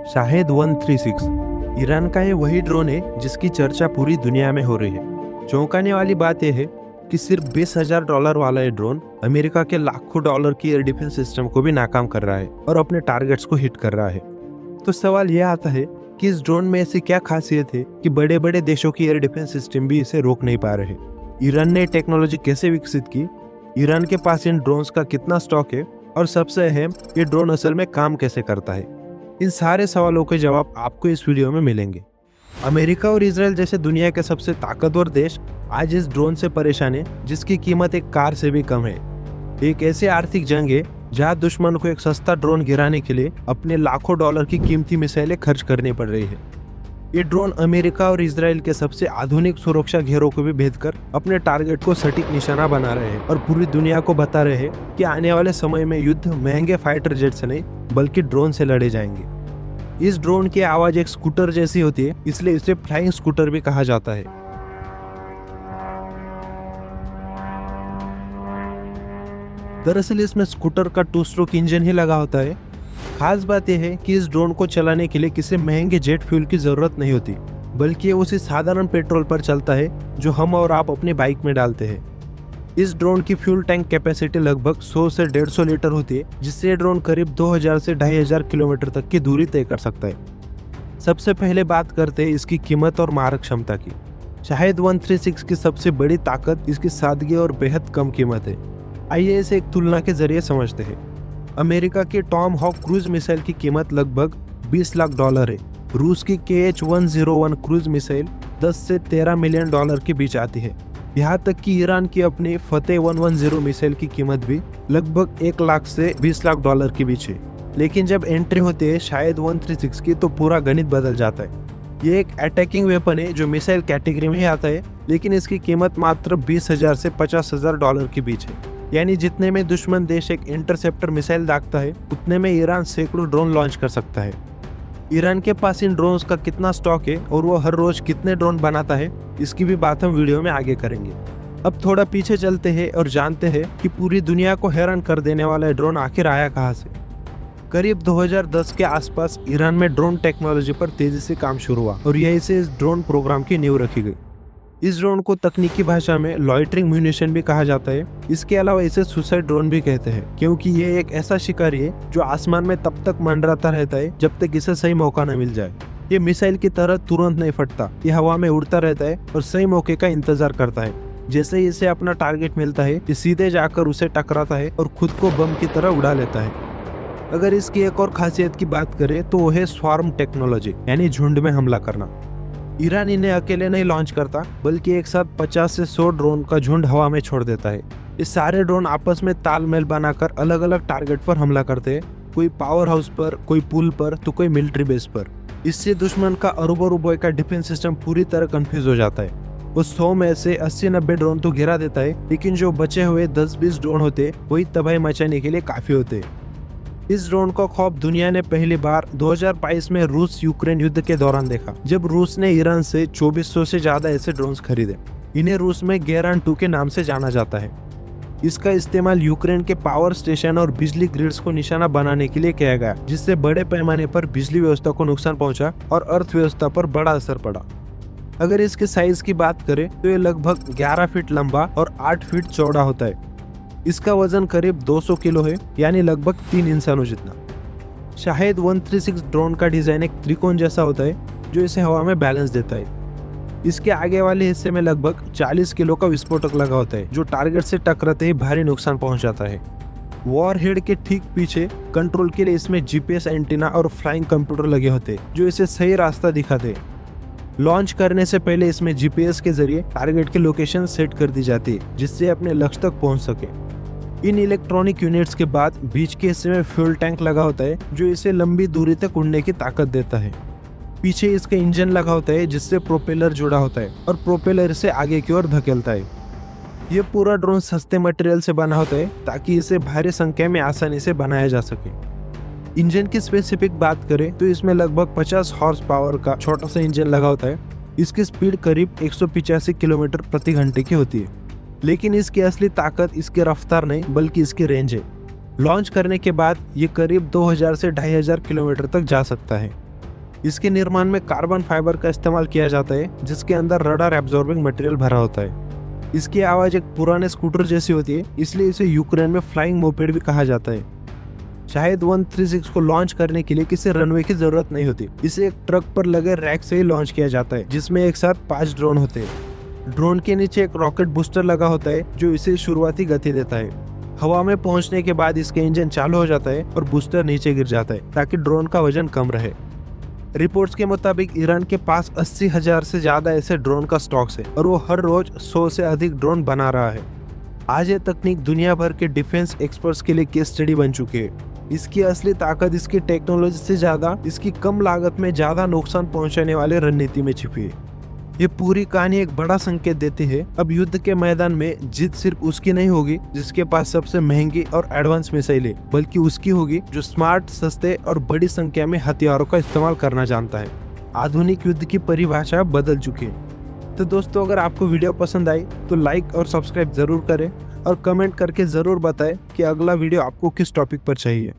Shahed 136 Iran का ये वही ड्रोन है जिसकी चर्चा पूरी दुनिया में हो रही है। चौंकाने वाली बात यह है कि सिर्फ $20,000 वाला ये ड्रोन अमेरिका के लाखों डॉलर की एयर डिफेंस सिस्टम को भी नाकाम कर रहा है और अपने टारगेट्स को हिट कर रहा है। तो सवाल यह आता है कि इस ड्रोन में ऐसी क्या खासियत है कि बड़े बड़े देशों की एयर डिफेंस सिस्टम भी इसे रोक नहीं पा रहे। ईरान ने टेक्नोलॉजी कैसे विकसित की, ईरान के पास इन ड्रोन्स का कितना स्टॉक है और सबसे अहम, ये ड्रोन असल में काम कैसे करता है। इन सारे सवालों के जवाब आपको इस वीडियो में मिलेंगे। अमेरिका और इजराइल जैसे दुनिया के सबसे ताकतवर देश आज इस ड्रोन से परेशान है जिसकी कीमत एक कार से भी कम है। एक ऐसी आर्थिक जंग है जहां दुश्मन को एक सस्ता ड्रोन गिराने के लिए अपने लाखों डॉलर की कीमती मिसाइलें खर्च करनी पड़ रही है। ये ड्रोन अमेरिका और इजराइल के सबसे आधुनिक सुरक्षा घेरों को भी भेद कर अपने टारगेट को सटीक निशाना बना रहे हैं और पूरी दुनिया को बता रहे हैं कि आने वाले समय में युद्ध महंगे फाइटर जेट से नहीं बल्कि ड्रोन से लड़े जाएंगे। इस ड्रोन की आवाज एक स्कूटर जैसी होती है, इसलिए इसे फ्लाइंग स्कूटर भी कहा जाता है। दरअसल इसमें स्कूटर का 2 स्ट्रोक इंजन ही लगा होता है। खास बात यह है कि इस ड्रोन को चलाने के लिए किसी महंगे जेट फ्यूल की जरूरत नहीं होती, बल्कि ये उसी साधारण पेट्रोल पर चलता है जो हम और आप अपनी बाइक में डालते हैं। इस ड्रोन की फ्यूल टैंक कैपेसिटी लगभग 100 से 150 लीटर होती है, जिससे ये ड्रोन करीब 2000 से 2500 किलोमीटर तक की दूरी तय कर सकता है। सबसे पहले बात करते हैं इसकी कीमत और मारक क्षमता की। शाहेद 136 की सबसे बड़ी ताकत इसकी सादगी और बेहद कम कीमत है। आइए इसे एक तुलना के जरिए समझते हैं। अमेरिका की टॉम हॉक क्रूज मिसाइल की कीमत लगभग $20 लाख है। रूस की KH-101 क्रूज मिसाइल 10 से 13 मिलियन डॉलर के बीच आती है। यहाँ तक कि ईरान की अपनी फतेह 110 मिसाइल की कीमत भी लगभग 1 लाख से $20 लाख के बीच है। लेकिन जब एंट्री होती है शाहेद 136 की तो पूरा गणित बदल जाता है। ये एक अटैकिंग वेपन है जो मिसाइल कैटेगरी में ही आता है, लेकिन इसकी कीमत मात्र $20,000 से $50,000 के बीच है। यानी जितने में दुश्मन देश एक इंटरसेप्टर मिसाइल दागता है, उतने में ईरान सैकड़ों ड्रोन लॉन्च कर सकता है। ईरान के पास इन ड्रोन्स का कितना स्टॉक है और वो हर रोज कितने ड्रोन बनाता है, इसकी भी बात हम वीडियो में आगे करेंगे। अब थोड़ा पीछे चलते हैं और जानते हैं कि पूरी दुनिया को हैरान कर देने वाला ड्रोन आखिर आया कहाँ से। करीब 2010 के आसपास ईरान में ड्रोन टेक्नोलॉजी पर तेजी से काम शुरू हुआ और यहीं से इस ड्रोन प्रोग्राम की नींव रखी गई। इस ड्रोन को तकनीकी भाषा में लॉइटरिंग म्यूनिशन भी कहा जाता है। इसके अलावा इसे सुसाइड ड्रोन भी कहते हैं, क्योंकि ये एक ऐसा शिकारी है जो आसमान में तब तक मंडराता रहता है जब तक इसे सही मौका न मिल जाए। ये मिसाइल की तरह तुरंत नहीं फटता, ये हवा में उड़ता रहता है और सही मौके का इंतजार करता है। जैसे ही इसे अपना टारगेट मिलता है, ये सीधे जाकर उसे टकराता है और खुद को बम की तरह उड़ा लेता है। अगर इसकी एक और खासियत की बात करें तो वो है स्वार्म टेक्नोलॉजी, यानी झुंड में हमला करना। ईरान इन्हें अकेले नहीं लॉन्च करता, बल्कि एक साथ 50 से 100 ड्रोन का झुंड हवा में छोड़ देता है। ये सारे ड्रोन आपस में तालमेल बनाकर अलग अलग टारगेट पर हमला करते हैं, कोई पावर हाउस पर, कोई पुल पर, तो कोई मिलिट्री बेस पर। इससे दुश्मन का अरबों रुपए का डिफेंस सिस्टम पूरी तरह कंफ्यूज हो जाता है। वो 100 में से 80-90 ड्रोन तो गिरा देता है, लेकिन जो बचे हुए 10-20 ड्रोन होते वही तबाही मचाने के लिए काफी होते। इस ड्रोन का खौफ दुनिया ने पहली बार 2022 में रूस यूक्रेन युद्ध के दौरान देखा, जब रूस ने ईरान से 2400 से ज्यादा ऐसे ड्रोन्स खरीदे। इन्हें रूस में गेरान 2 के नाम से जाना जाता है। इसका इस्तेमाल यूक्रेन के पावर स्टेशन और बिजली ग्रिड्स को निशाना बनाने के लिए किया गया, जिससे बड़े पैमाने पर बिजली व्यवस्था को नुकसान पहुंचा और अर्थव्यवस्था पर बड़ा असर पड़ा। अगर इसके साइज की बात करें तो ये लगभग 11 फीट लंबा और 8 फीट चौड़ा होता है। इसका वजन करीब 200 किलो है, यानी लगभग 3 इंसानों जितना। शाहेद 136 ड्रोन का डिजाइन एक त्रिकोण जैसा होता है जो इसे हवा में बैलेंस देता है। इसके आगे वाले हिस्से में लगभग 40 किलो का विस्फोटक लगा होता है जो टारगेट से टकराते ही भारी नुकसान पहुंचाता है। वॉरहेड के ठीक पीछे कंट्रोल के लिए इसमें GPS एंटीना और फ्लाइंग कंप्यूटर लगे होते हैं जो इसे सही रास्ता दिखाते हैं। लॉन्च करने से पहले इसमें GPS के जरिए टारगेट की लोकेशन सेट कर दी जाती है, जिससे अपने लक्ष्य तक पहुंच सके। इन इलेक्ट्रॉनिक यूनिट्स के बाद बीच के हिस्से में फ्यूल टैंक लगा होता है जो इसे लंबी दूरी तक उड़ने की ताकत देता है। पीछे इसका इंजन लगा होता है जिससे प्रोपेलर जुड़ा होता है और प्रोपेलर इसे आगे की ओर धकेलता है। ये पूरा ड्रोन सस्ते मटेरियल से बना होता है ताकि इसे भारी संख्या में आसानी से बनाया जा सके। इंजन की स्पेसिफिक बात करें तो इसमें लगभग 50 हॉर्स पावर का छोटा सा इंजन लगा होता है। इसकी स्पीड करीब 185 किलोमीटर प्रति घंटे की होती है, लेकिन इसकी असली ताकत इसकी रफ्तार नहीं बल्कि इसकी रेंज है। लॉन्च करने के बाद ये करीब 2000 से 2500 किलोमीटर तक जा सकता है। इसके निर्माण में कार्बन फाइबर का इस्तेमाल किया जाता है, जिसके अंदर रडार एब्जॉर्बिंग मटेरियल भरा होता है। इसकी आवाज एक पुराने स्कूटर जैसी होती है, इसलिए इसे यूक्रेन में फ्लाइंग मोपेड भी कहा जाता है। शायद 136 को लॉन्च करने के लिए किसी रनवे की जरूरत नहीं होती। इसे एक ट्रक पर लगे रैक से ही लॉन्च किया जाता है, जिसमें एक साथ 5 ड्रोन होते हैं। ड्रोन के नीचे एक रॉकेट बूस्टर लगा होता है, जो इसे शुरुआती गति देता है। हवा में पहुंचने के बाद इसके इंजन चालू हो जाता है और बूस्टर नीचे गिर जाता है, ताकि ड्रोन का वजन कम रहे। रिपोर्ट्स के मुताबिक ईरान के पास 80,000 से ज्यादा ऐसे ड्रोन का स्टॉक्स है और वो हर रोज 100 से अधिक ड्रोन बना रहा है। आज ये तकनीक दुनिया भर के डिफेंस एक्सपर्ट्स के लिए केस स्टडी बन चुकी है। इसकी असली ताकत इसकी टेक्नोलॉजी से ज्यादा इसकी कम लागत में ज्यादा नुकसान पहुंचाने वाले रणनीति में छिपी है। ये पूरी कहानी एक बड़ा संकेत देती है, अब युद्ध के मैदान में जीत सिर्फ उसकी नहीं होगी जिसके पास सबसे महंगी और एडवांस मिसाइल है, बल्कि उसकी होगी जो स्मार्ट, सस्ते और बड़ी संख्या में हथियारों का इस्तेमाल करना जानता है। आधुनिक युद्ध की परिभाषा बदल चुकी है। तो दोस्तों, अगर आपको वीडियो पसंद आई तो लाइक और सब्सक्राइब जरूर करें और कमेंट करके जरूर बताएं कि अगला वीडियो आपको किस टॉपिक पर चाहिए।